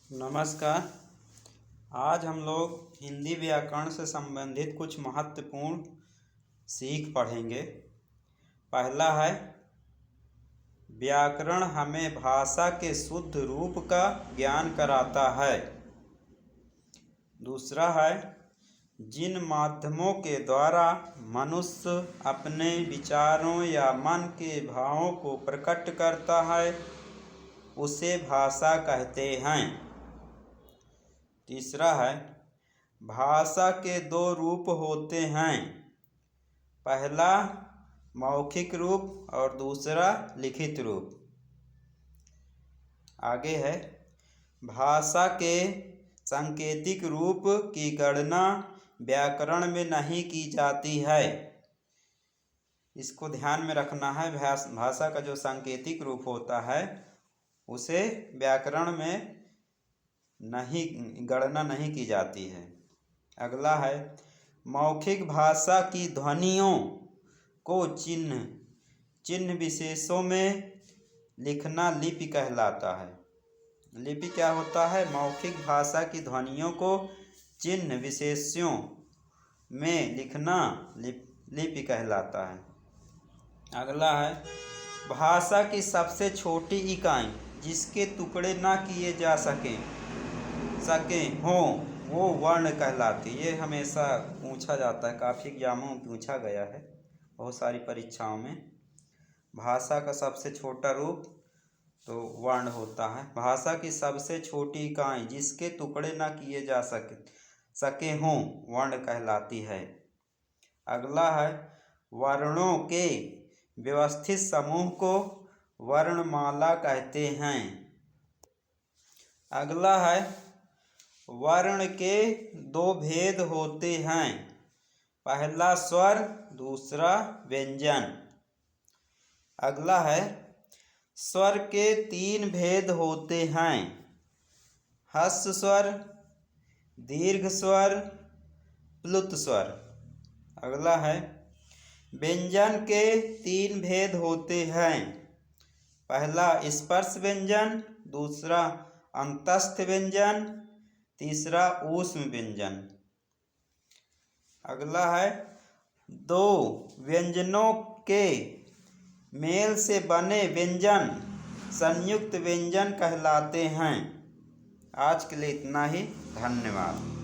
नमस्कार। आज हम लोग हिंदी व्याकरण से संबंधित कुछ महत्वपूर्ण सीख पढ़ेंगे। पहला है, व्याकरण हमें भाषा के शुद्ध रूप का ज्ञान कराता है। दूसरा है, जिन माध्यमों के द्वारा मनुष्य अपने विचारों या मन के भावों को प्रकट करता है उसे भाषा कहते हैं। तीसरा है, भाषा के दो रूप होते हैं, पहला मौखिक रूप और दूसरा लिखित रूप। आगे है, भाषा के सांकेतिक रूप की गणना व्याकरण में नहीं की जाती है। इसको ध्यान में रखना है। भाषा का जो सांकेतिक रूप होता है उसे व्याकरण में गणना नहीं की जाती है। अगला है, मौखिक भाषा की ध्वनियों को चिन्ह विशेषों में लिखना लिपि कहलाता है। लिपि क्या होता है? मौखिक भाषा की ध्वनियों को चिन्ह विशेषों में लिखना लिपि कहलाता है। अगला है, भाषा की सबसे छोटी इकाई जिसके टुकड़े ना किए जा सके हो वो वर्ण कहलाती है। ये हमेशा पूछा जाता है, काफ़ी एग्जामों में पूछा गया है, बहुत सारी परीक्षाओं में। भाषा का सबसे छोटा रूप तो वर्ण होता है। भाषा की सबसे छोटी इकाई जिसके टुकड़े ना किए जा सके हों वर्ण कहलाती है। अगला है, वर्णों के व्यवस्थित समूह को वर्णमाला कहते हैं। अगला है, वर्ण के दो भेद होते हैं, पहला स्वर दूसरा व्यंजन। अगला है, स्वर के तीन भेद होते हैं, ह्रस्व स्वर, दीर्घ स्वर, प्लुत स्वर। अगला है, व्यंजन के तीन भेद होते हैं, पहला स्पर्श व्यंजन, दूसरा अंतस्थ व्यंजन, तीसरा ऊष्म व्यंजन। अगला है, दो व्यंजनों के मेल से बने व्यंजन संयुक्त व्यंजन कहलाते हैं। आज के लिए इतना ही। धन्यवाद।